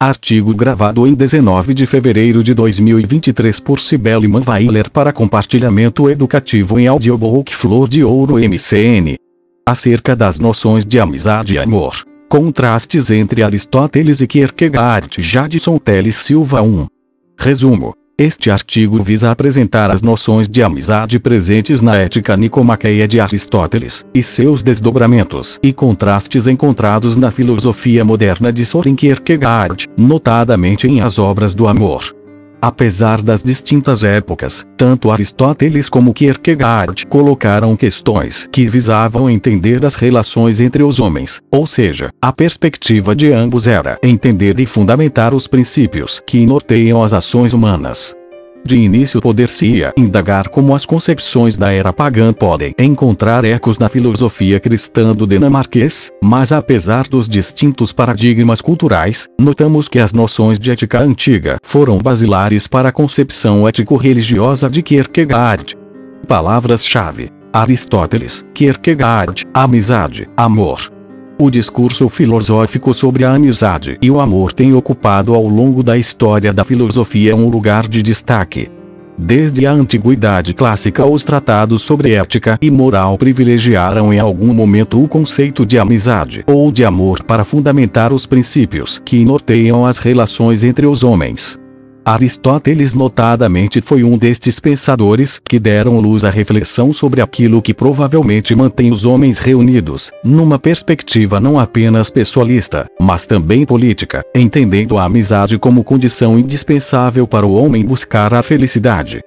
Artigo gravado em 19 de fevereiro de 2023 por Cibele Manweiler para compartilhamento educativo em audiobook Flor de Ouro MCN. Acerca das noções de amizade e amor. Contrastes entre Aristóteles e Kierkegaard. Jadson Teles Silva 1. Resumo. Este artigo visa apresentar as noções de amizade presentes na Ética Nicomaqueia de Aristóteles, e seus desdobramentos e contrastes encontrados na filosofia moderna de Søren Kierkegaard, notadamente em As Obras do Amor. Apesar das distintas épocas, tanto Aristóteles como Kierkegaard colocaram questões que visavam entender as relações entre os homens, ou seja, a perspectiva de ambos era entender e fundamentar os princípios que norteiam as ações humanas. De início poder-se-ia indagar como as concepções da era pagã podem encontrar ecos na filosofia cristã do dinamarquês, mas apesar dos distintos paradigmas culturais, notamos que as noções de ética antiga foram basilares para a concepção ético-religiosa de Kierkegaard. Palavras-chave: Aristóteles, Kierkegaard, amizade, amor. O discurso filosófico sobre a amizade e o amor tem ocupado ao longo da história da filosofia um lugar de destaque. Desde a antiguidade clássica, os tratados sobre ética e moral privilegiaram em algum momento o conceito de amizade ou de amor para fundamentar os princípios que norteiam as relações entre os homens. Aristóteles notadamente foi um destes pensadores que deram luz à reflexão sobre aquilo que provavelmente mantém os homens reunidos, numa perspectiva não apenas pessoalista, mas também política, entendendo a amizade como condição indispensável para o homem buscar a felicidade.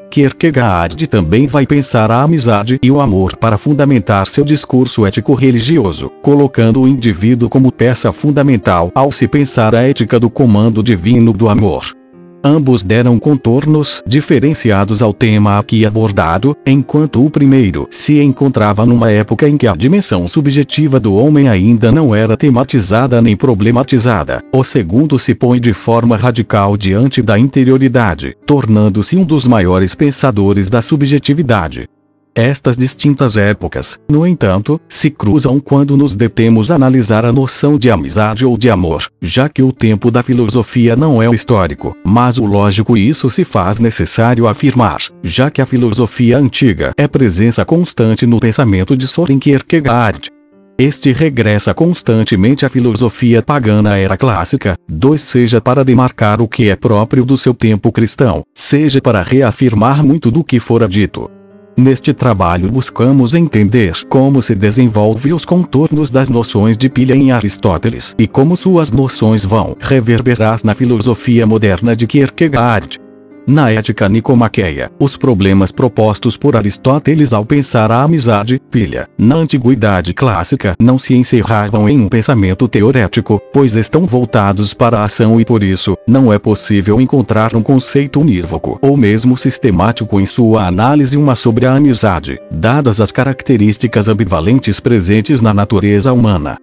Kierkegaard também vai pensar a amizade e o amor para fundamentar seu discurso ético-religioso, colocando o indivíduo como peça fundamental ao se pensar a ética do comando divino do amor. Ambos deram contornos diferenciados ao tema aqui abordado, enquanto o primeiro se encontrava numa época em que a dimensão subjetiva do homem ainda não era tematizada nem problematizada. O segundo se põe de forma radical diante da interioridade, tornando-se um dos maiores pensadores da subjetividade. Estas distintas épocas, no entanto, se cruzam quando nos detemos a analisar a noção de amizade ou de amor, já que o tempo da filosofia não é o histórico, mas o lógico, e isso se faz necessário afirmar, já que a filosofia antiga é presença constante no pensamento de Søren Kierkegaard. Este regressa constantemente à filosofia pagã na era clássica, seja para demarcar o que é próprio do seu tempo cristão, seja para reafirmar muito do que fora dito. Neste trabalho buscamos entender como se desenvolve os contornos das noções de pilha em Aristóteles e como suas noções vão reverberar na filosofia moderna de Kierkegaard. Na Ética Nicomaqueia, os problemas propostos por Aristóteles ao pensar a amizade, pilha, na antiguidade clássica não se encerravam em um pensamento teorético, pois estão voltados para a ação e por isso, não é possível encontrar um conceito unívoco ou mesmo sistemático em sua análise sobre a amizade, dadas as características ambivalentes presentes na natureza humana.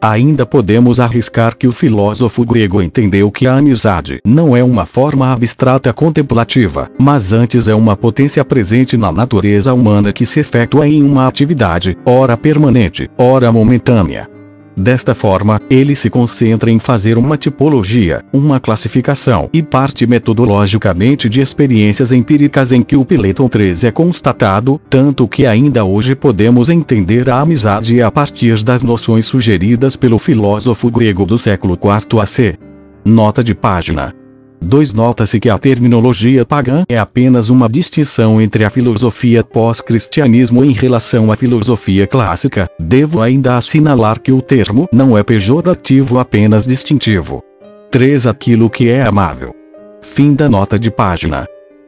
Ainda podemos arriscar que o filósofo grego entendeu que a amizade não é uma forma abstrata contemplativa, mas antes é uma potência presente na natureza humana que se efetua em uma atividade, ora permanente, ora momentânea. Desta forma, ele se concentra em fazer uma tipologia, uma classificação e parte metodologicamente de experiências empíricas em que o Pileton 3 é constatado, tanto que ainda hoje podemos entender a amizade a partir das noções sugeridas pelo filósofo grego do século IV AC. Nota de página. Nota-se que a terminologia pagã é apenas uma distinção entre a filosofia pós-cristianismo em relação à filosofia clássica. Devo ainda assinalar que o termo não é pejorativo, apenas distintivo. 3. Aquilo que é amável. Fim da nota de página.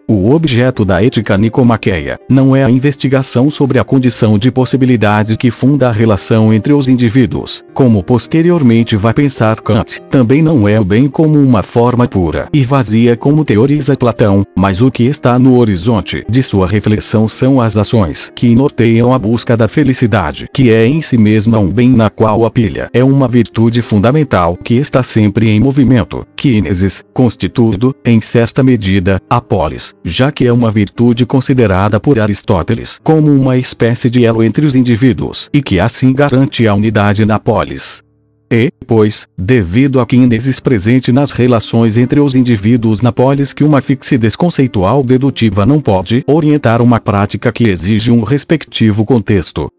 O objeto da Ética Nicomaqueia não é a investigação sobre a condição de possibilidade que funda a relação entre os indivíduos, como posteriormente vai pensar Kant. Também não é o bem como uma forma pura e vazia como teoriza Platão, mas o que está no horizonte de sua reflexão são as ações que norteiam a busca da felicidade, que é em si mesma um bem, na qual a pilha é uma virtude fundamental que está sempre em movimento, kinesis, constituído, em certa medida, a polis, já que é uma virtude considerada por Aristóteles como uma espécie de elo entre os indivíduos e que assim garante a unidade na polis. E, pois, devido à quínesis presente nas relações entre os indivíduos na polis que uma fixidez conceitual dedutiva não pode orientar uma prática que exige um respectivo contexto.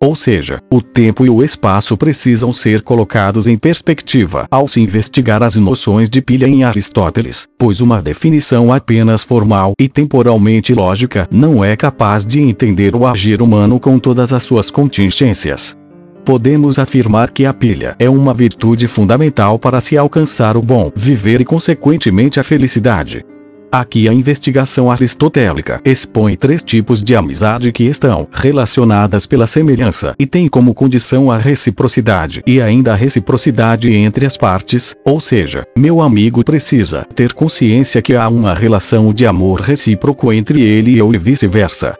Ou seja, o tempo e o espaço precisam ser colocados em perspectiva ao se investigar as noções de pilha em Aristóteles, pois uma definição apenas formal e temporalmente lógica não é capaz de entender o agir humano com todas as suas contingências. Podemos afirmar que a pilha é uma virtude fundamental para se alcançar o bom viver e consequentemente a felicidade. Aqui a investigação aristotélica expõe 3 tipos de amizade que estão relacionadas pela semelhança e têm como condição a reciprocidade e ainda a reciprocidade entre as partes, ou seja, meu amigo precisa ter consciência que há uma relação de amor recíproco entre ele e eu e vice-versa.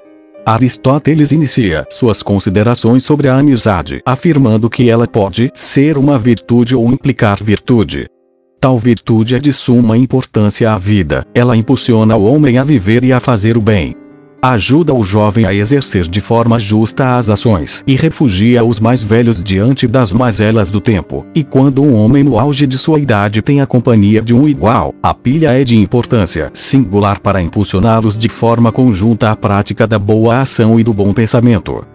Aristóteles inicia suas considerações sobre a amizade afirmando que ela pode ser uma virtude ou implicar virtude. Tal virtude é de suma importância à vida, ela impulsiona o homem a viver e a fazer o bem. Ajuda o jovem a exercer de forma justa as ações e refugia os mais velhos diante das mazelas do tempo. E quando um homem no auge de sua idade tem a companhia de um igual, a pilha é de importância singular para impulsioná-los de forma conjunta à prática da boa ação e do bom pensamento.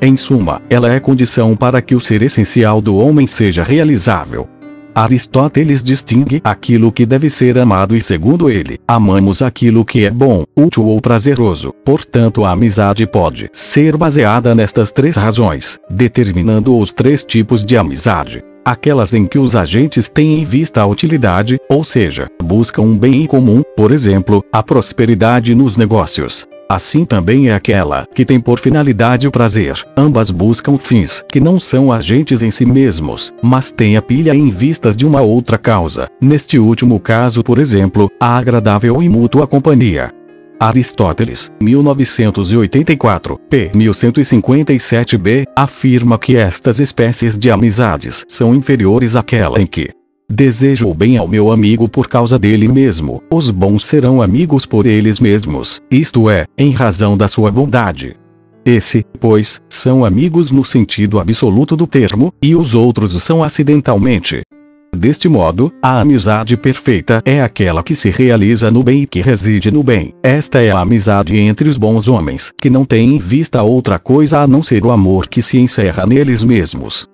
Em suma, ela é condição para que o ser essencial do homem seja realizável. Aristóteles distingue aquilo que deve ser amado e, segundo ele, amamos aquilo que é bom, útil ou prazeroso. Portanto, a amizade pode ser baseada nestas 3 razões, determinando os 3 tipos de amizade. Aquelas em que os agentes têm em vista a utilidade, ou seja, buscam um bem em comum, por exemplo, a prosperidade nos negócios. Assim também é aquela que tem por finalidade o prazer. Ambas buscam fins que não são agentes em si mesmos, mas têm a pilha em vistas de uma outra causa. Neste último caso, por exemplo, a agradável e mútua companhia. Aristóteles, 1984, p. 1157b, afirma que estas espécies de amizades são inferiores àquela em que desejo o bem ao meu amigo por causa dele mesmo. Os bons serão amigos por eles mesmos, isto é, em razão da sua bondade. Esse, pois, são amigos no sentido absoluto do termo, e os outros o são acidentalmente. Deste modo, a amizade perfeita é aquela que se realiza no bem e que reside no bem. Esta é a amizade entre os bons homens, que não tem em vista outra coisa a não ser o amor que se encerra neles mesmos.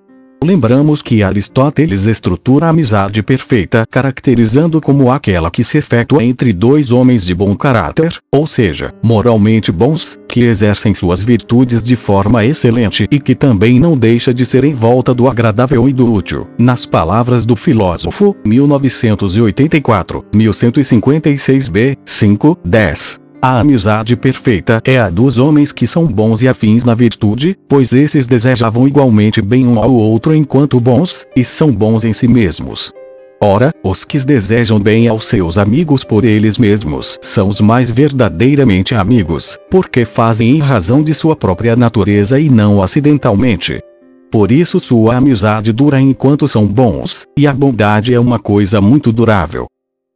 Lembramos que Aristóteles estrutura a amizade perfeita caracterizando como aquela que se efetua entre 2 homens de bom caráter, ou seja, moralmente bons, que exercem suas virtudes de forma excelente e que também não deixa de ser em volta do agradável e do útil. Nas palavras do filósofo, 1984, 1156b, 5:10. A amizade perfeita é a dos homens que são bons e afins na virtude, pois esses desejavam igualmente bem um ao outro enquanto bons, e são bons em si mesmos. Ora, os que desejam bem aos seus amigos por eles mesmos são os mais verdadeiramente amigos, porque fazem em razão de sua própria natureza e não acidentalmente. Por isso sua amizade dura enquanto são bons, e a bondade é uma coisa muito durável.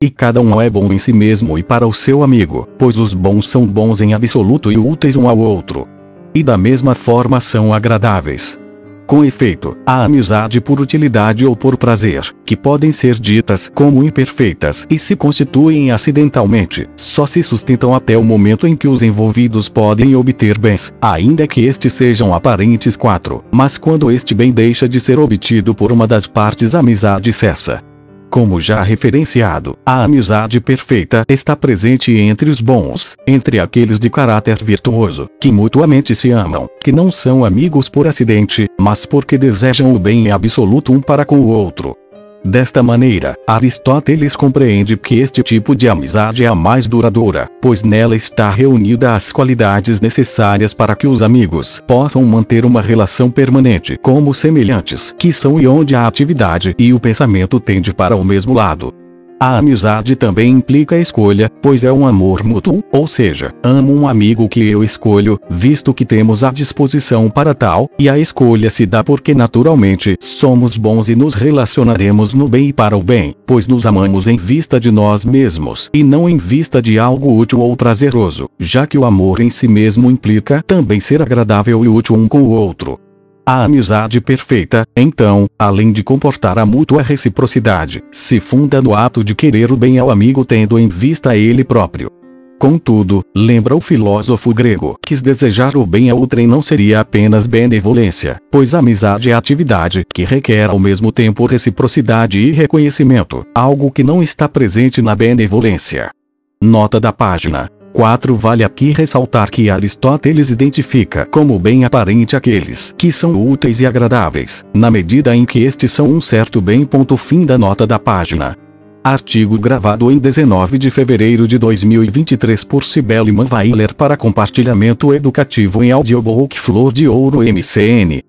E cada um é bom em si mesmo e para o seu amigo, pois os bons são bons em absoluto e úteis um ao outro. E da mesma forma são agradáveis. Com efeito, a amizade por utilidade ou por prazer, que podem ser ditas como imperfeitas e se constituem acidentalmente, só se sustentam até o momento em que os envolvidos podem obter bens, ainda que estes sejam aparentes 4, mas quando este bem deixa de ser obtido por uma das partes a amizade cessa. Como já referenciado, a amizade perfeita está presente entre os bons, entre aqueles de caráter virtuoso, que mutuamente se amam, que não são amigos por acidente, mas porque desejam o bem em absoluto um para com o outro. Desta maneira, Aristóteles compreende que este tipo de amizade é a mais duradoura, pois nela está reunida as qualidades necessárias para que os amigos possam manter uma relação permanente como semelhantes que são e onde a atividade e o pensamento tendem para o mesmo lado. A amizade também implica escolha, pois é um amor mútuo, ou seja, amo um amigo que eu escolho, visto que temos a disposição para tal, e a escolha se dá porque naturalmente somos bons e nos relacionaremos no bem e para o bem, pois nos amamos em vista de nós mesmos e não em vista de algo útil ou prazeroso, já que o amor em si mesmo implica também ser agradável e útil um com o outro. A amizade perfeita, então, além de comportar a mútua reciprocidade, se funda no ato de querer o bem ao amigo tendo em vista ele próprio. Contudo, lembra o filósofo grego, que desejar o bem a outrem não seria apenas benevolência, pois a amizade é atividade que requer ao mesmo tempo reciprocidade e reconhecimento, algo que não está presente na benevolência. Nota da página 4. Vale aqui ressaltar que Aristóteles identifica como bem aparente aqueles que são úteis e agradáveis, na medida em que estes são um certo bem. Fim da nota da página. Artigo gravado em 19 de fevereiro de 2023 por Cibele Manweiler para compartilhamento educativo em audiobook Flor de Ouro MCN.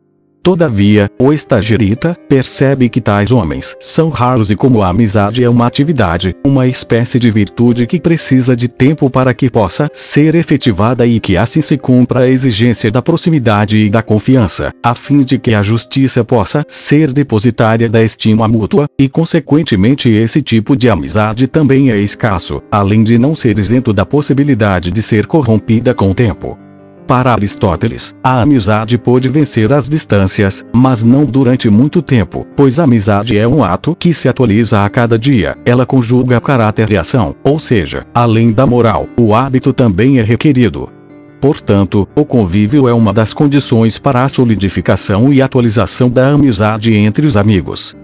Todavia, o estagiarita percebe que tais homens são raros e como a amizade é uma atividade, uma espécie de virtude que precisa de tempo para que possa ser efetivada e que assim se cumpra a exigência da proximidade e da confiança, a fim de que a justiça possa ser depositária da estima mútua, e consequentemente esse tipo de amizade também é escasso, além de não ser isento da possibilidade de ser corrompida com o tempo. Para Aristóteles, a amizade pode vencer as distâncias, mas não durante muito tempo, pois a amizade é um ato que se atualiza a cada dia, ela conjuga caráter e ação, ou seja, além da moral, o hábito também é requerido. Portanto, o convívio é uma das condições para a solidificação e atualização da amizade entre os amigos.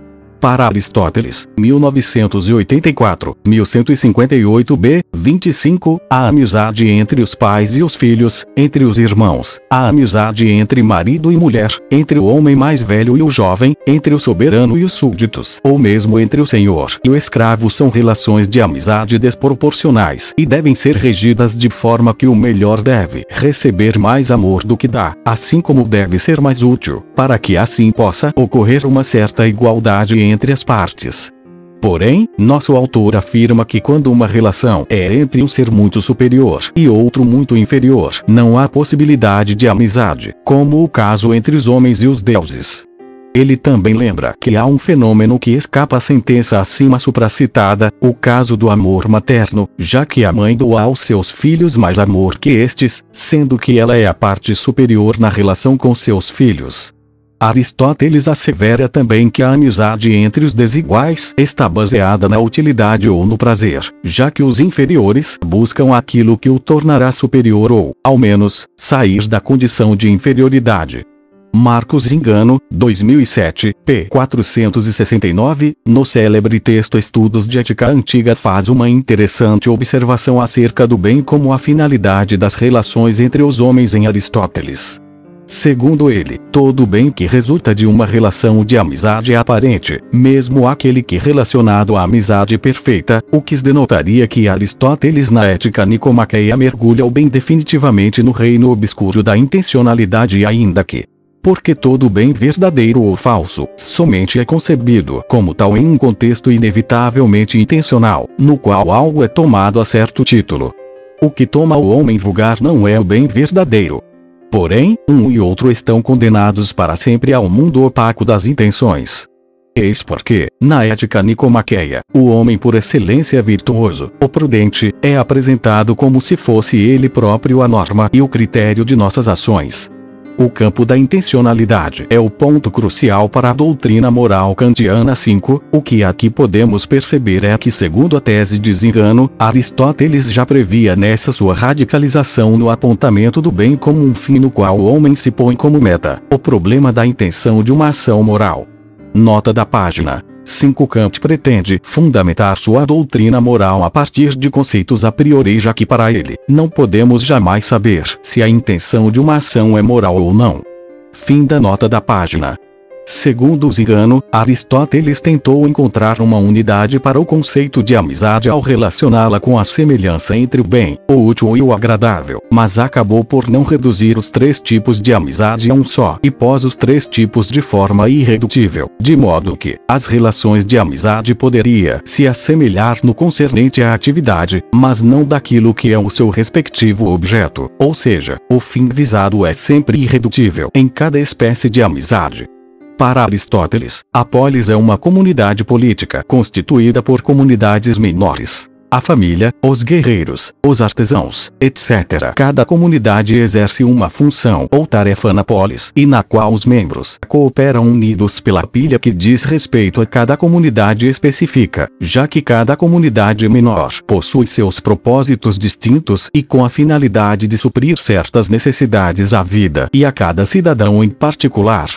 Para Aristóteles, 1984, 1158b, 25, a amizade entre os pais e os filhos, entre os irmãos, a amizade entre marido e mulher, entre o homem mais velho e o jovem, entre o soberano e os súditos, ou mesmo entre o senhor e o escravo são relações de amizade desproporcionais e devem ser regidas de forma que o melhor deve receber mais amor do que dá, assim como deve ser mais útil, para que assim possa ocorrer uma certa igualdade entre as partes. Porém, nosso autor afirma que quando uma relação é entre um ser muito superior e outro muito inferior, não há possibilidade de amizade, como o caso entre os homens e os deuses. Ele também lembra que há um fenômeno que escapa à sentença acima supracitada, o caso do amor materno, já que a mãe doa aos seus filhos mais amor que estes, sendo que ela é a parte superior na relação com seus filhos. Aristóteles assevera também que a amizade entre os desiguais está baseada na utilidade ou no prazer, já que os inferiores buscam aquilo que o tornará superior ou, ao menos, sair da condição de inferioridade. Marcos Zingano, 2007, p. 469, no célebre texto Estudos de Ética Antiga faz uma interessante observação acerca do bem como a finalidade das relações entre os homens em Aristóteles. Segundo ele, todo bem que resulta de uma relação de amizade é aparente, mesmo aquele que relacionado à amizade perfeita, o que denotaria que Aristóteles na Ética Nicomaqueia mergulha o bem definitivamente no reino obscuro da intencionalidade e ainda que, porque todo bem verdadeiro ou falso, somente é concebido como tal em um contexto inevitavelmente intencional, no qual algo é tomado a certo título. O que toma o homem vulgar não é o bem verdadeiro. Porém, um e outro estão condenados para sempre ao mundo opaco das intenções. Eis porque, na Ética Nicomaqueia, o homem por excelência virtuoso, o prudente, é apresentado como se fosse ele próprio a norma e o critério de nossas ações. O campo da intencionalidade é o ponto crucial para a doutrina moral kantiana 5, o que aqui podemos perceber é que segundo a tese de Zingano, Aristóteles já previa nessa sua radicalização no apontamento do bem como um fim no qual o homem se põe como meta, o problema da intenção de uma ação moral. Nota da página 5. Kant pretende fundamentar sua doutrina moral a partir de conceitos a priori, já que para ele, não podemos jamais saber se a intenção de uma ação é moral ou não. Fim da nota da página. Segundo Zingano, Aristóteles tentou encontrar uma unidade para o conceito de amizade ao relacioná-la com a semelhança entre o bem, o útil e o agradável, mas acabou por não reduzir os três tipos de amizade a um só e pôs os três tipos de forma irredutível, de modo que as relações de amizade poderia se assemelhar no concernente à atividade, mas não daquilo que é o seu respectivo objeto, ou seja, o fim visado é sempre irredutível em cada espécie de amizade. Para Aristóteles, a polis é uma comunidade política constituída por comunidades menores. a família, os guerreiros, os artesãos, etc. Cada comunidade exerce uma função ou tarefa na polis e na qual os membros cooperam unidos pela pilha que diz respeito a cada comunidade específica, já que cada comunidade menor possui seus propósitos distintos e com a finalidade de suprir certas necessidades à vida e a cada cidadão em particular.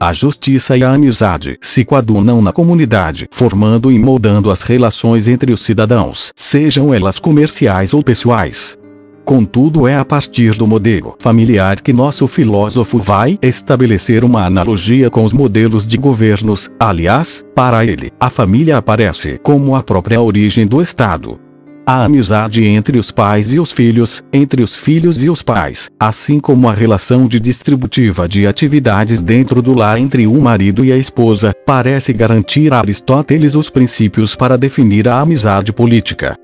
A justiça e a amizade se coadunam na comunidade, formando e moldando as relações entre os cidadãos, sejam elas comerciais ou pessoais. Contudo, é a partir do modelo familiar que nosso filósofo vai estabelecer uma analogia com os modelos de governos. Aliás, para ele, a família aparece como a própria origem do Estado. A amizade entre os pais e os filhos, entre os filhos e os pais, assim como a relação distributiva de atividades dentro do lar entre o marido e a esposa, parece garantir a Aristóteles os princípios para definir a amizade política.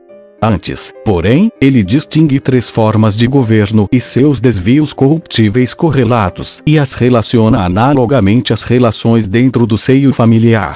Antes, porém, ele distingue 3 formas de governo e seus desvios corruptíveis correlatos e as relaciona analogamente às relações dentro do seio familiar.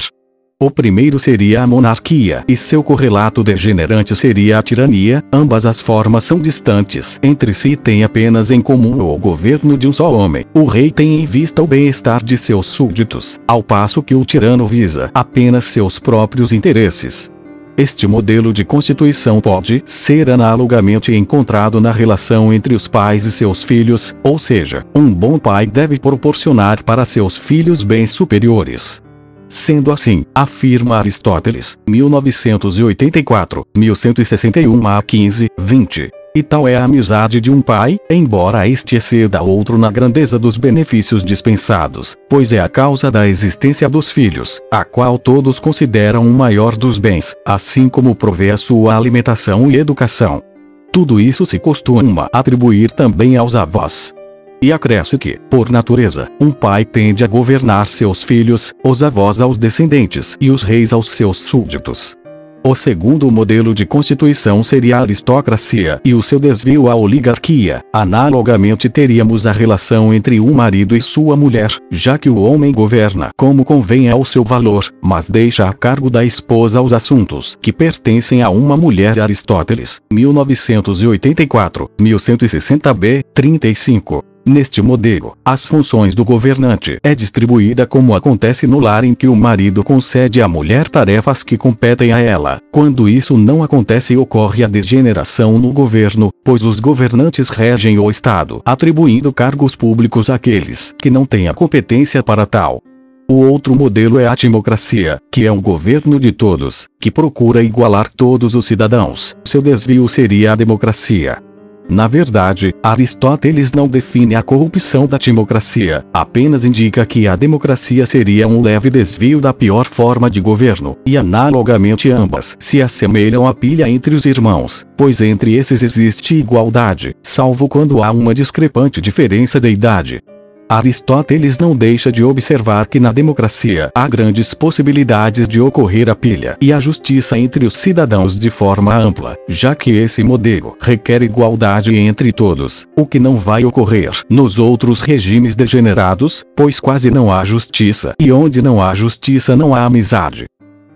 O primeiro seria a monarquia e seu correlato degenerante seria a tirania. Ambas as formas são distantes entre si e têm apenas em comum o governo de um só homem. O rei tem em vista o bem-estar de seus súditos, ao passo que o tirano visa apenas seus próprios interesses. Este modelo de constituição pode ser analogamente encontrado na relação entre os pais e seus filhos, ou seja, um bom pai deve proporcionar para seus filhos bens superiores. Sendo assim, afirma Aristóteles, 1984, 1161 a 15, 20. E tal é a amizade de um pai, embora este exceda outro na grandeza dos benefícios dispensados, pois é a causa da existência dos filhos, a qual todos consideram o maior dos bens, assim como provê a sua alimentação e educação. Tudo isso se costuma atribuir também aos avós. E acresce que, por natureza, um pai tende a governar seus filhos, os avós aos descendentes e os reis aos seus súditos. O segundo modelo de constituição seria a aristocracia e o seu desvio à oligarquia. Analogamente teríamos a relação entre um marido e sua mulher, já que o homem governa como convém ao seu valor, mas deixa a cargo da esposa os assuntos que pertencem a uma mulher. Aristóteles, 1984, 1160b, 35. Neste modelo, as funções do governante é distribuída como acontece no lar em que o marido concede à mulher tarefas que competem a ela. Quando isso não acontece, ocorre a degeneração no governo, pois os governantes regem o Estado, atribuindo cargos públicos àqueles que não têm a competência para tal. O outro modelo é a timocracia, que é um governo de todos, que procura igualar todos os cidadãos. Seu desvio seria a democracia. Na verdade, Aristóteles não define a corrupção da timocracia, apenas indica que a democracia seria um leve desvio da pior forma de governo, e analogamente ambas se assemelham à pilha entre os irmãos, pois entre esses existe igualdade, salvo quando há uma discrepante diferença de idade. Aristóteles não deixa de observar que na democracia há grandes possibilidades de ocorrer a pilha e a justiça entre os cidadãos de forma ampla, já que esse modelo requer igualdade entre todos, o que não vai ocorrer nos outros regimes degenerados, pois quase não há justiça, e onde não há justiça não há amizade.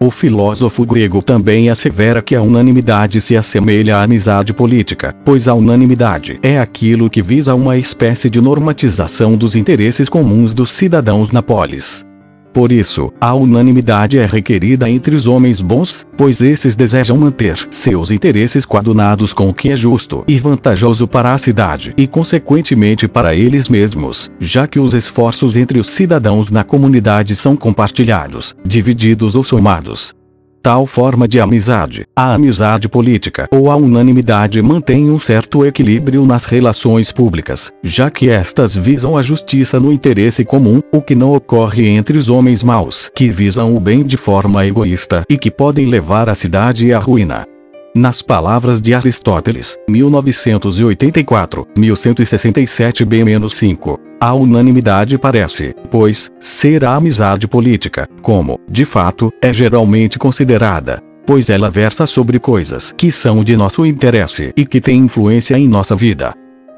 O filósofo grego também assevera que a unanimidade se assemelha à amizade política, pois a unanimidade é aquilo que visa uma espécie de normatização dos interesses comuns dos cidadãos na polis. Por isso, a unanimidade é requerida entre os homens bons, pois esses desejam manter seus interesses coadunados com o que é justo e vantajoso para a cidade e consequentemente para eles mesmos, já que os esforços entre os cidadãos na comunidade são compartilhados, divididos ou somados. Tal forma de amizade, a amizade política ou a unanimidade, mantém um certo equilíbrio nas relações públicas, já que estas visam a justiça no interesse comum, o que não ocorre entre os homens maus, que visam o bem de forma egoísta e que podem levar a cidade à ruína. Nas palavras de Aristóteles, 1984, 1167b-5, a unanimidade parece, pois, ser a amizade política, como, de fato, é geralmente considerada, pois ela versa sobre coisas que são de nosso interesse e que têm influência em nossa vida.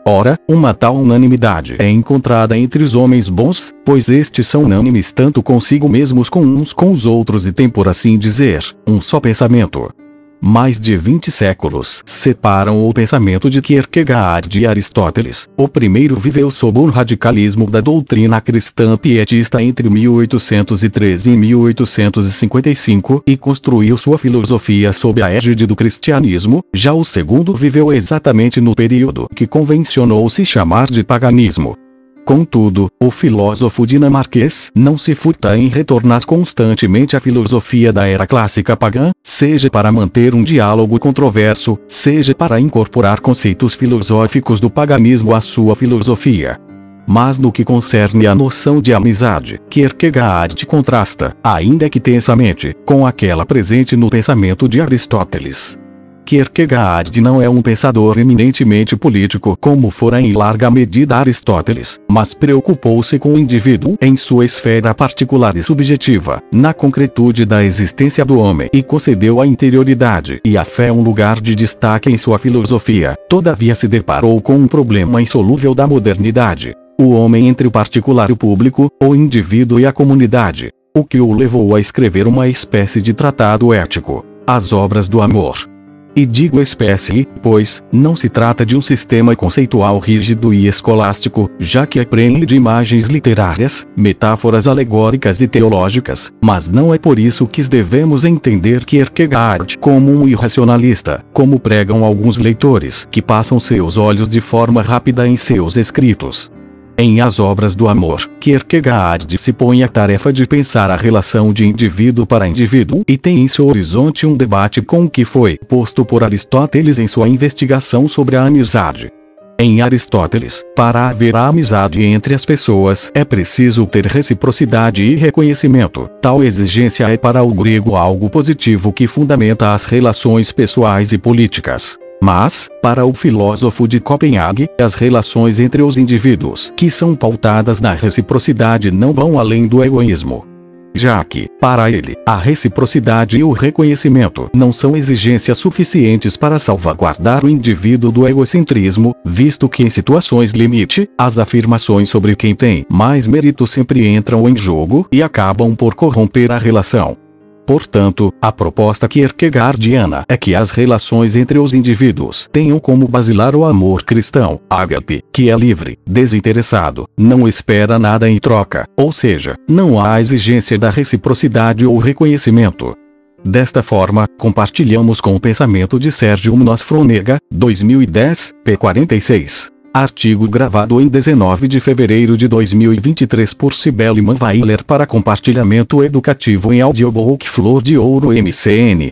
Ora, uma tal unanimidade é encontrada entre os homens bons, pois estes são unânimes tanto consigo mesmos como uns com os outros e têm, por assim dizer, um só pensamento. Mais de 20 séculos separam o pensamento de Kierkegaard e Aristóteles. O primeiro viveu sob o radicalismo da doutrina cristã pietista entre 1813 e 1855 e construiu sua filosofia sob a égide do cristianismo. Já o segundo viveu exatamente no período que convencionou se chamar de paganismo. Contudo, o filósofo dinamarquês não se furta em retornar constantemente à filosofia da era clássica pagã, seja para manter um diálogo controverso, seja para incorporar conceitos filosóficos do paganismo à sua filosofia. Mas no que concerne à noção de amizade, Kierkegaard contrasta, ainda que tensamente, com aquela presente no pensamento de Aristóteles. Kierkegaard não é um pensador eminentemente político como fora em larga medida Aristóteles, mas preocupou-se com o indivíduo em sua esfera particular e subjetiva, na concretude da existência do homem e concedeu à interioridade e à fé um lugar de destaque em sua filosofia. Todavia se deparou com um problema insolúvel da modernidade: o homem entre o particular e o público, o indivíduo e a comunidade, o que o levou a escrever uma espécie de tratado ético, As Obras do Amor. E digo espécie, pois, não se trata de um sistema conceitual rígido e escolástico, já que é prenhe de imagens literárias, metáforas alegóricas e teológicas, mas não é por isso que devemos entender Kierkegaard como um irracionalista, como pregam alguns leitores que passam seus olhos de forma rápida em seus escritos. Em As Obras do Amor, Kierkegaard se põe à tarefa de pensar a relação de indivíduo para indivíduo e tem em seu horizonte um debate com o que foi posto por Aristóteles em sua investigação sobre a amizade. Em Aristóteles, para haver a amizade entre as pessoas é preciso ter reciprocidade e reconhecimento. Tal exigência é para o grego algo positivo que fundamenta as relações pessoais e políticas. Mas, para o filósofo de Copenhague, as relações entre os indivíduos que são pautadas na reciprocidade não vão além do egoísmo. Já que, para ele, a reciprocidade e o reconhecimento não são exigências suficientes para salvaguardar o indivíduo do egocentrismo, visto que em situações limite, as afirmações sobre quem tem mais mérito sempre entram em jogo e acabam por corromper a relação. Portanto, a proposta kierkegaardiana é que as relações entre os indivíduos tenham como basilar o amor cristão, ágape, que é livre, desinteressado, não espera nada em troca, ou seja, não há exigência da reciprocidade ou reconhecimento. Desta forma, compartilhamos com o pensamento de Sérgio Munoz Fronega, 2010, p. 46. Artigo gravado em 19 de fevereiro de 2023 por Cibele Manweiler para compartilhamento educativo em audiobook Flor de Ouro MCN.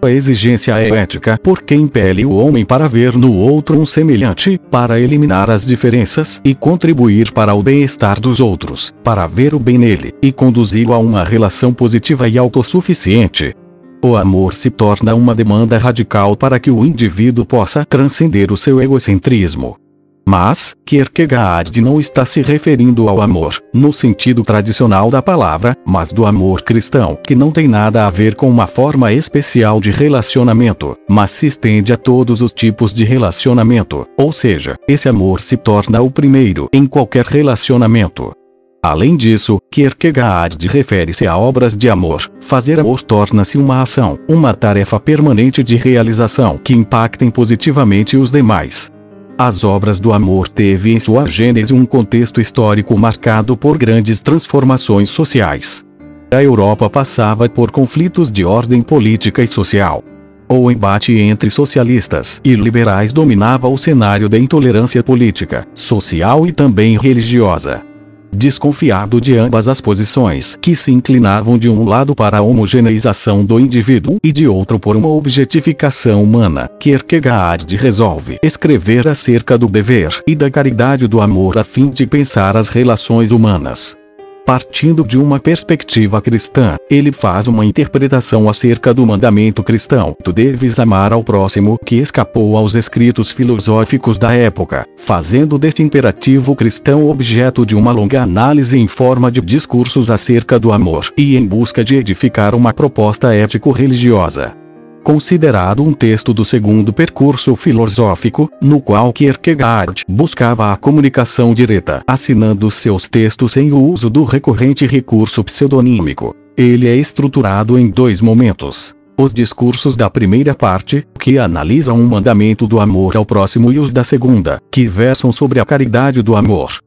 A exigência é ética porque impele o homem para ver no outro um semelhante, para eliminar as diferenças e contribuir para o bem-estar dos outros, para ver o bem nele e conduzi-lo a uma relação positiva e autossuficiente. O amor se torna uma demanda radical para que o indivíduo possa transcender o seu egocentrismo. Mas, Kierkegaard não está se referindo ao amor, no sentido tradicional da palavra, mas do amor cristão, que não tem nada a ver com uma forma especial de relacionamento, mas se estende a todos os tipos de relacionamento, ou seja, esse amor se torna o primeiro em qualquer relacionamento. Além disso, Kierkegaard refere-se a obras de amor. Fazer amor torna-se uma ação, uma tarefa permanente de realização que impactem positivamente os demais. As Obras do Amor teve em sua gênese um contexto histórico marcado por grandes transformações sociais. A Europa passava por conflitos de ordem política e social. O embate entre socialistas e liberais dominava o cenário da intolerância política, social e também religiosa. Desconfiado de ambas as posições que se inclinavam de um lado para a homogeneização do indivíduo e de outro por uma objetificação humana, Kierkegaard resolve escrever acerca do dever e da caridade do amor a fim de pensar as relações humanas. Partindo de uma perspectiva cristã, ele faz uma interpretação acerca do mandamento cristão: tu deves amar ao próximo, que escapou aos escritos filosóficos da época, fazendo desse imperativo cristão objeto de uma longa análise em forma de discursos acerca do amor e em busca de edificar uma proposta ético-religiosa. Considerado um texto do segundo percurso filosófico, no qual Kierkegaard buscava a comunicação direta, assinando seus textos sem o uso do recorrente recurso pseudonímico. Ele é estruturado em dois momentos. Os discursos da primeira parte, que analisam o mandamento do amor ao próximo, e os da segunda, que versam sobre a caridade do amor.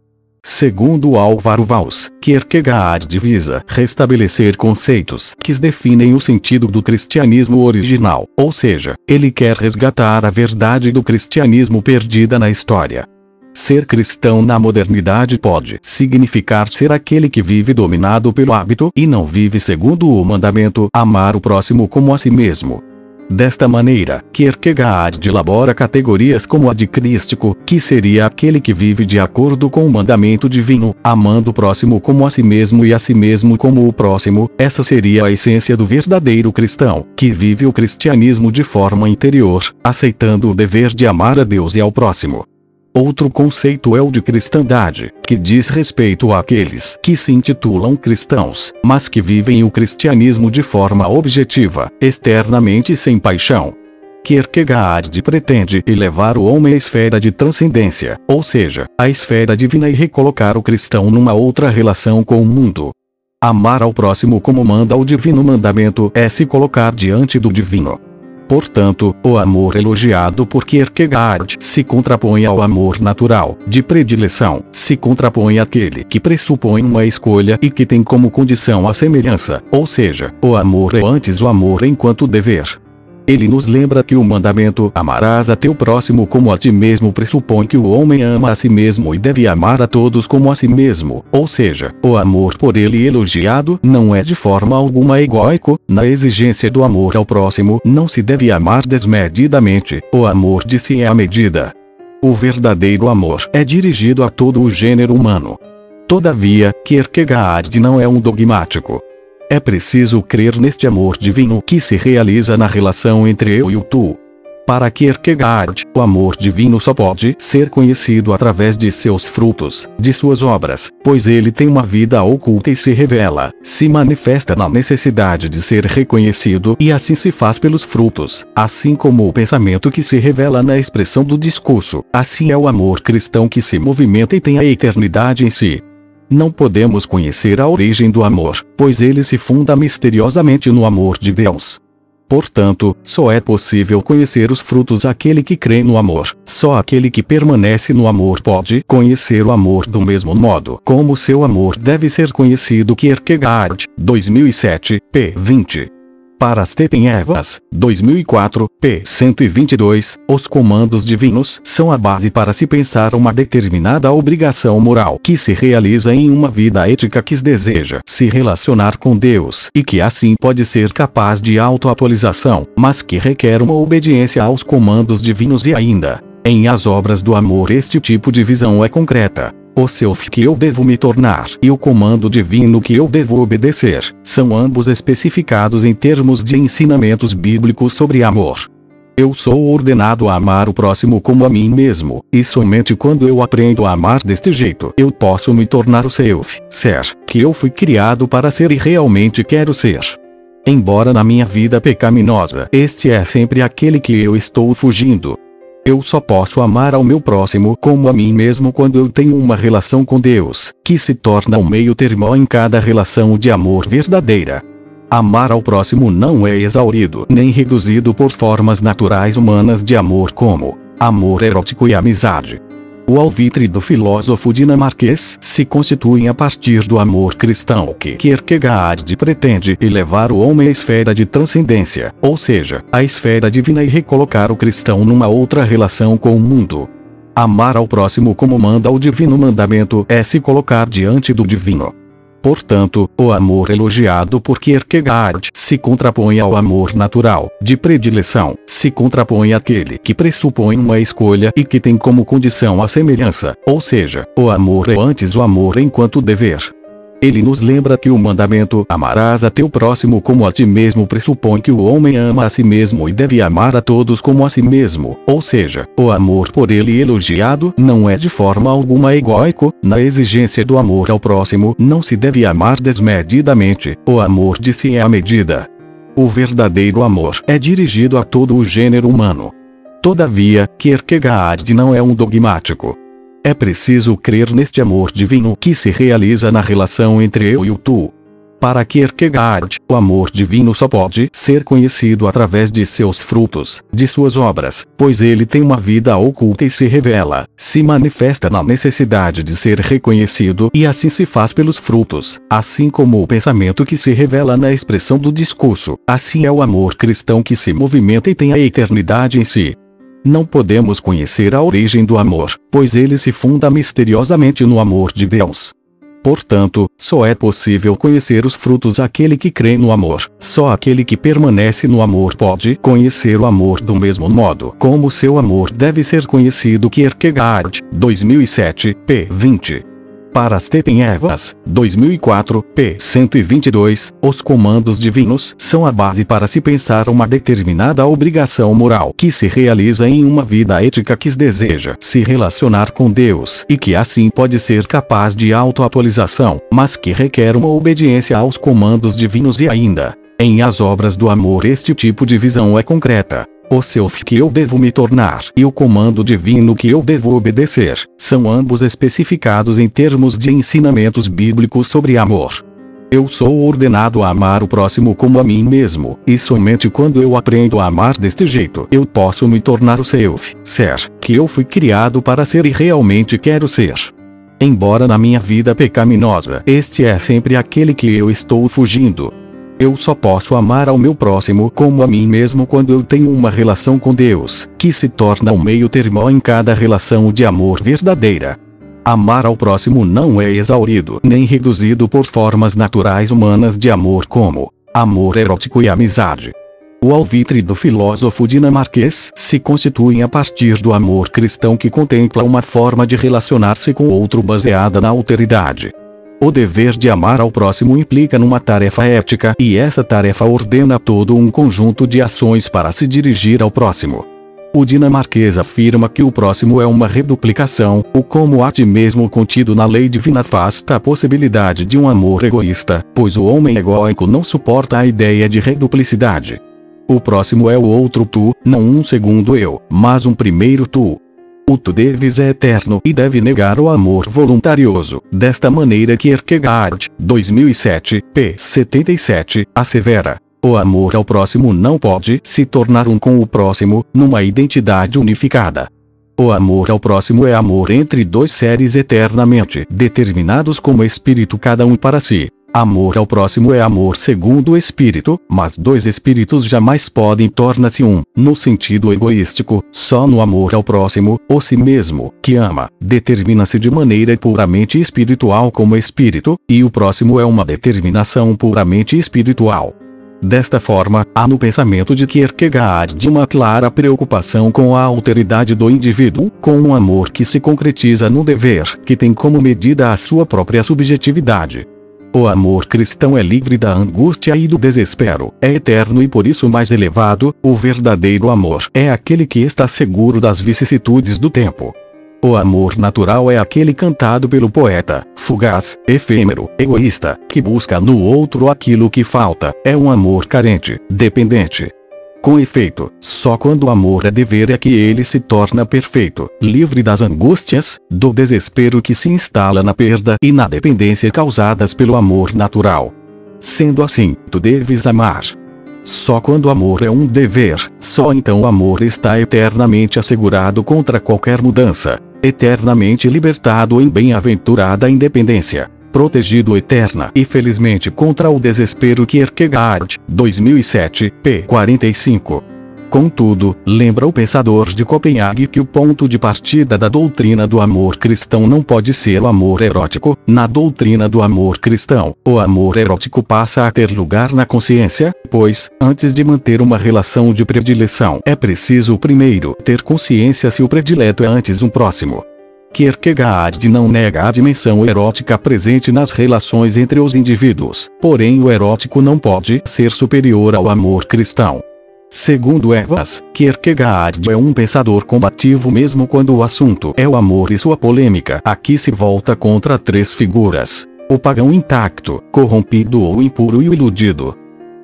Segundo Álvaro Valls, Kierkegaard visa restabelecer conceitos que definem o sentido do cristianismo original, ou seja, ele quer resgatar a verdade do cristianismo perdida na história. Ser cristão na modernidade pode significar ser aquele que vive dominado pelo hábito e não vive segundo o mandamento, amar o próximo como a si mesmo. Desta maneira, Kierkegaard elabora categorias como a de crístico, que seria aquele que vive de acordo com o mandamento divino, amando o próximo como a si mesmo e a si mesmo como o próximo. Essa seria a essência do verdadeiro cristão, que vive o cristianismo de forma interior, aceitando o dever de amar a Deus e ao próximo. Outro conceito é o de cristandade, que diz respeito àqueles que se intitulam cristãos, mas que vivem o cristianismo de forma objetiva, externamente sem paixão. Kierkegaard pretende elevar o homem à esfera de transcendência, ou seja, à esfera divina, e recolocar o cristão numa outra relação com o mundo. Amar ao próximo como manda o divino mandamento é se colocar diante do divino. Portanto, o amor elogiado por Kierkegaard se contrapõe ao amor natural, de predileção, se contrapõe àquele que pressupõe uma escolha e que tem como condição a semelhança, ou seja, o amor é antes o amor enquanto dever. Ele nos lembra que o mandamento "amarás a teu próximo como a ti mesmo" pressupõe que o homem ama a si mesmo e deve amar a todos como a si mesmo, ou seja, o amor por ele elogiado não é de forma alguma egóico. Na exigência do amor ao próximo não se deve amar desmedidamente, o amor de si é a medida. O verdadeiro amor é dirigido a todo o gênero humano. Todavia, Kierkegaard não é um dogmático. É preciso crer neste amor divino que se realiza na relação entre eu e o tu. Para Kierkegaard, o amor divino só pode ser conhecido através de seus frutos, de suas obras, pois ele tem uma vida oculta e se revela, se manifesta na necessidade de ser reconhecido, e assim se faz pelos frutos, assim como o pensamento que se revela na expressão do discurso. Assim é o amor cristão, que se movimenta e tem a eternidade em si. Não podemos conhecer a origem do amor, pois ele se funda misteriosamente no amor de Deus. Portanto, só é possível conhecer os frutos aquele que crê no amor. Só aquele que permanece no amor pode conhecer o amor do mesmo modo como seu amor deve ser conhecido. Kierkegaard, 2007, p. 20. Para Stephen Evans, 2004, p. 122, os comandos divinos são a base para se pensar uma determinada obrigação moral que se realiza em uma vida ética que deseja se relacionar com Deus e que assim pode ser capaz de autoatualização, mas que requer uma obediência aos comandos divinos. E ainda, em As Obras do Amor, este tipo de visão é concreta. O self que eu devo me tornar e o comando divino que eu devo obedecer são ambos especificados em termos de ensinamentos bíblicos sobre amor. Eu sou ordenado a amar o próximo como a mim mesmo, e somente quando eu aprendo a amar deste jeito eu posso me tornar o self, ser, que eu fui criado para ser e realmente quero ser. Embora na minha vida pecaminosa este é sempre aquele que eu estou fugindo. Eu só posso amar ao meu próximo como a mim mesmo quando eu tenho uma relação com Deus, que se torna um meio termo em cada relação de amor verdadeira. Amar ao próximo não é exaurido nem reduzido por formas naturais humanas de amor como amor erótico e amizade. O alvitre do filósofo dinamarquês se constitui a partir do amor cristão que Kierkegaard pretende elevar o homem à esfera de transcendência, ou seja, à esfera divina, e recolocar o cristão numa outra relação com o mundo. Amar ao próximo como manda o divino mandamento é se colocar diante do divino. Portanto, o amor elogiado por Kierkegaard se contrapõe ao amor natural, de predileção, se contrapõe àquele que pressupõe uma escolha e que tem como condição a semelhança, ou seja, o amor é antes o amor enquanto dever. Ele nos lembra que o mandamento "amarás a teu próximo como a ti mesmo" pressupõe que o homem ama a si mesmo e deve amar a todos como a si mesmo, ou seja, o amor por ele elogiado não é de forma alguma egóico. Na exigência do amor ao próximo não se deve amar desmedidamente, o amor de si é a medida. O verdadeiro amor é dirigido a todo o gênero humano. Todavia, Kierkegaard não é um dogmático. É preciso crer neste amor divino que se realiza na relação entre eu e o tu. Para Kierkegaard, o amor divino só pode ser conhecido através de seus frutos, de suas obras, pois ele tem uma vida oculta e se revela, se manifesta na necessidade de ser reconhecido e assim se faz pelos frutos, assim como o pensamento que se revela na expressão do discurso, assim é o amor cristão que se movimenta e tem a eternidade em si. Não podemos conhecer a origem do amor, pois ele se funda misteriosamente no amor de Deus. Portanto, só é possível conhecer os frutos aquele que crê no amor. Só aquele que permanece no amor pode conhecer o amor do mesmo modo como seu amor deve ser conhecido. Kierkegaard, 2007, p. 20. Para Stephen Evans, 2004, p. 122, os comandos divinos são a base para se pensar uma determinada obrigação moral que se realiza em uma vida ética que deseja se relacionar com Deus e que assim pode ser capaz de autoatualização, mas que requer uma obediência aos comandos divinos e ainda, em As Obras do Amor este tipo de visão é concreta. O self que eu devo me tornar e o comando divino que eu devo obedecer, são ambos especificados em termos de ensinamentos bíblicos sobre amor. Eu sou ordenado a amar o próximo como a mim mesmo, e somente quando eu aprendo a amar deste jeito eu posso me tornar o self, ser, que eu fui criado para ser e realmente quero ser. Embora na minha vida pecaminosa, este é sempre aquele que eu estou fugindo. Eu só posso amar ao meu próximo como a mim mesmo quando eu tenho uma relação com Deus, que se torna um meio termo em cada relação de amor verdadeira. Amar ao próximo não é exaurido nem reduzido por formas naturais humanas de amor como amor erótico e amizade. O alvitre do filósofo dinamarquês se constitui a partir do amor cristão que contempla uma forma de relacionar-se com outro baseada na alteridade. O dever de amar ao próximo implica numa tarefa ética e essa tarefa ordena todo um conjunto de ações para se dirigir ao próximo. O dinamarquês afirma que o próximo é uma reduplicação, o como a ti mesmo contido na lei divina afasta a possibilidade de um amor egoísta, pois o homem egóico não suporta a ideia de reduplicidade. O próximo é o outro tu, não um segundo eu, mas um primeiro tu. O tu deves é eterno e deve negar o amor voluntarioso. Desta maneira Kierkegaard, 2007, p. 77, assevera: o amor ao próximo não pode se tornar um com o próximo, numa identidade unificada. O amor ao próximo é amor entre dois seres eternamente determinados como espírito cada um para si. Amor ao próximo é amor segundo o espírito, mas dois espíritos jamais podem tornar-se um, no sentido egoístico. Só no amor ao próximo, o si mesmo, que ama, determina-se de maneira puramente espiritual como espírito, e o próximo é uma determinação puramente espiritual. Desta forma, há no pensamento de Kierkegaard uma clara preocupação com a alteridade do indivíduo, com um amor que se concretiza no dever, que tem como medida a sua própria subjetividade. O amor cristão é livre da angústia e do desespero, é eterno e por isso mais elevado. O verdadeiro amor é aquele que está seguro das vicissitudes do tempo. O amor natural é aquele cantado pelo poeta, fugaz, efêmero, egoísta, que busca no outro aquilo que falta, é um amor carente, dependente. Com efeito, só quando o amor é dever é que ele se torna perfeito, livre das angústias, do desespero que se instala na perda e na dependência causadas pelo amor natural. Sendo assim, tu deves amar. Só quando o amor é um dever, só então o amor está eternamente assegurado contra qualquer mudança, eternamente libertado em bem-aventurada independência, protegido eterna e felizmente contra o desespero. Kierkegaard, 2007, p. 45. Contudo, lembra o pensador de Copenhague que o ponto de partida da doutrina do amor cristão não pode ser o amor erótico. Na doutrina do amor cristão, o amor erótico passa a ter lugar na consciência, pois, antes de manter uma relação de predileção, é preciso primeiro ter consciência se o predileto é antes um próximo. Kierkegaard não nega a dimensão erótica presente nas relações entre os indivíduos, porém o erótico não pode ser superior ao amor cristão. Segundo Evans, Kierkegaard é um pensador combativo mesmo quando o assunto é o amor e sua polêmica aqui se volta contra três figuras: o pagão intacto, corrompido ou impuro e o iludido.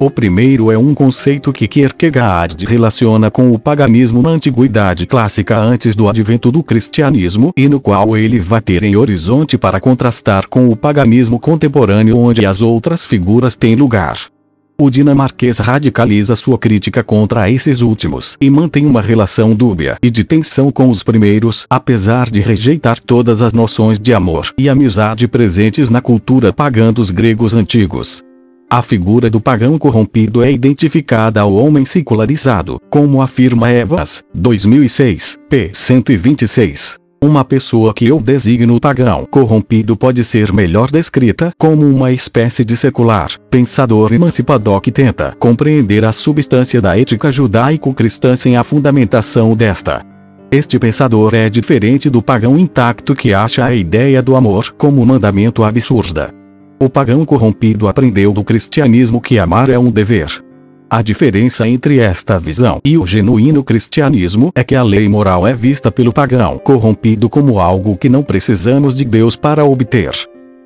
O primeiro é um conceito que Kierkegaard relaciona com o paganismo na antiguidade clássica antes do advento do cristianismo e no qual ele vai ter em horizonte para contrastar com o paganismo contemporâneo onde as outras figuras têm lugar. O dinamarquês radicaliza sua crítica contra esses últimos e mantém uma relação dúbia e de tensão com os primeiros, apesar de rejeitar todas as noções de amor e amizade presentes na cultura pagã dos gregos antigos. A figura do pagão corrompido é identificada ao homem secularizado, como afirma Evans, 2006, p. 126. Uma pessoa que eu designo pagão corrompido pode ser melhor descrita como uma espécie de secular, pensador emancipador que tenta compreender a substância da ética judaico-cristã sem a fundamentação desta. Este pensador é diferente do pagão intacto que acha a ideia do amor como mandamento absurda. O pagão corrompido aprendeu do cristianismo que amar é um dever. A diferença entre esta visão e o genuíno cristianismo é que a lei moral é vista pelo pagão corrompido como algo que não precisamos de Deus para obter.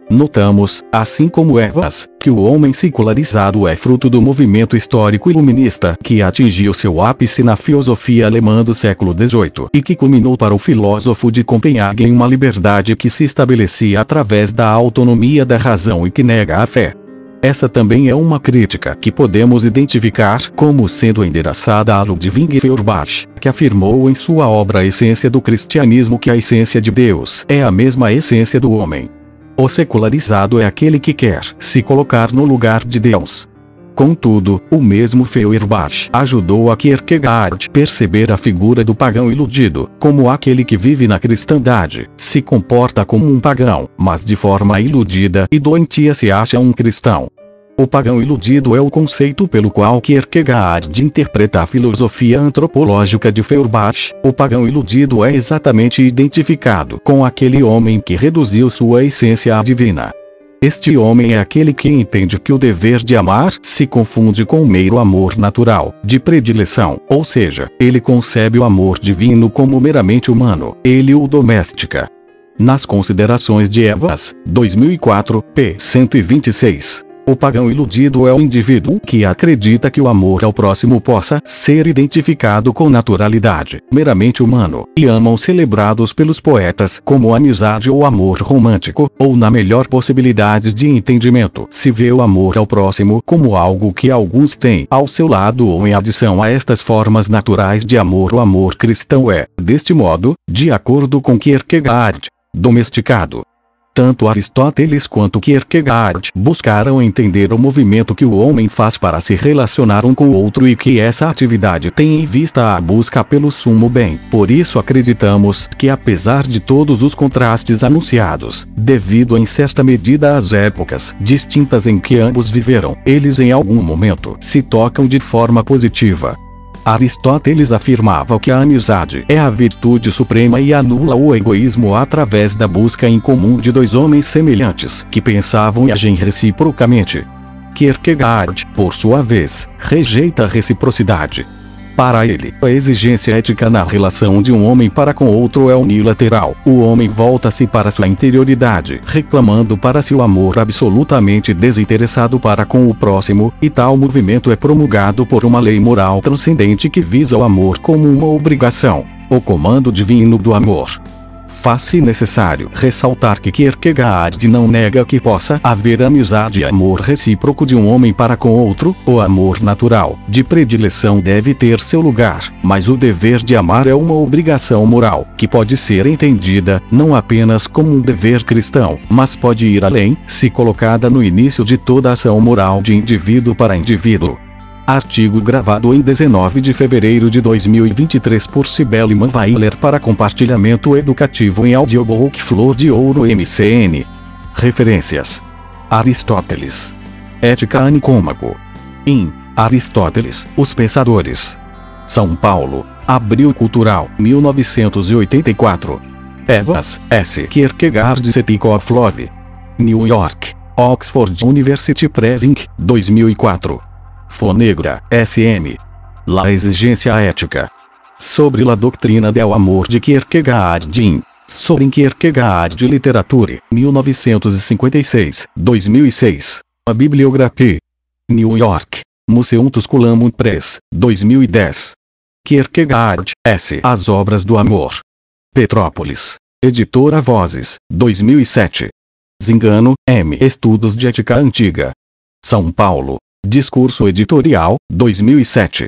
Notamos, assim como Evans, que o homem secularizado é fruto do movimento histórico iluminista que atingiu seu ápice na filosofia alemã do século XVIII e que culminou para o filósofo de Copenhague em uma liberdade que se estabelecia através da autonomia da razão e que nega a fé. Essa também é uma crítica que podemos identificar como sendo endereçada a Ludwig Feuerbach, que afirmou em sua obra A Essência do Cristianismo que a essência de Deus é a mesma essência do homem. O secularizado é aquele que quer se colocar no lugar de Deus. Contudo, o mesmo Feuerbach ajudou a Kierkegaard perceber a figura do pagão iludido, como aquele que vive na cristandade, se comporta como um pagão, mas de forma iludida e doentia se acha um cristão. O pagão iludido é o conceito pelo qual Kierkegaard interpreta a filosofia antropológica de Feuerbach. O pagão iludido é exatamente identificado com aquele homem que reduziu sua essência à divina. Este homem é aquele que entende que o dever de amar se confunde com o mero amor natural, de predileção, ou seja, ele concebe o amor divino como meramente humano, ele o domestica. Nas considerações de Evans, 2004, p. 126. O pagão iludido é o indivíduo que acredita que o amor ao próximo possa ser identificado com naturalidade, meramente humano, e amam celebrados pelos poetas como amizade ou amor romântico, ou na melhor possibilidade de entendimento, se vê o amor ao próximo como algo que alguns têm ao seu lado ou em adição a estas formas naturais de amor. O amor cristão é, deste modo, de acordo com Kierkegaard, domesticado. Tanto Aristóteles quanto Kierkegaard buscaram entender o movimento que o homem faz para se relacionar um com o outro e que essa atividade tem em vista a busca pelo sumo bem. Por isso acreditamos que apesar de todos os contrastes anunciados, devido em certa medida às épocas distintas em que ambos viveram, eles em algum momento se tocam de forma positiva. Aristóteles afirmava que a amizade é a virtude suprema e anula o egoísmo através da busca em comum de dois homens semelhantes que pensavam e agem reciprocamente. Kierkegaard, por sua vez, rejeita a reciprocidade. Para ele, a exigência ética na relação de um homem para com outro é unilateral. O homem volta-se para sua interioridade, reclamando para si o amor absolutamente desinteressado para com o próximo, e tal movimento é promulgado por uma lei moral transcendente que visa o amor como uma obrigação, o comando divino do amor. Faz-se necessário ressaltar que Kierkegaard não nega que possa haver amizade e amor recíproco de um homem para com outro. O amor natural, de predileção, deve ter seu lugar, mas o dever de amar é uma obrigação moral, que pode ser entendida não apenas como um dever cristão, mas pode ir além, se colocada no início de toda ação moral de indivíduo para indivíduo. Artigo gravado em 19 de fevereiro de 2023 por Cibele Manweiler para compartilhamento educativo em audiobook Flor de Ouro MCN. Referências: Aristóteles. Ética Nicômaco. In Aristóteles, Os Pensadores. São Paulo, Abril Cultural, 1984. Evans, S. Kierkegaard Setikov Love. New York, Oxford University Press Inc., 2004. Fonegra, S.M. La exigência ética. Sobre la doutrina del amor de Kierkegaard in Soren Kierkegaard Literature, 1956, 2006. A bibliografia. New York. Museum Tusculum Press, 2010. Kierkegaard, S. As Obras do Amor. Petrópolis. Editora Vozes, 2007. Zingano, M. Estudos de Ética Antiga. São Paulo. Discurso Editorial, 2007.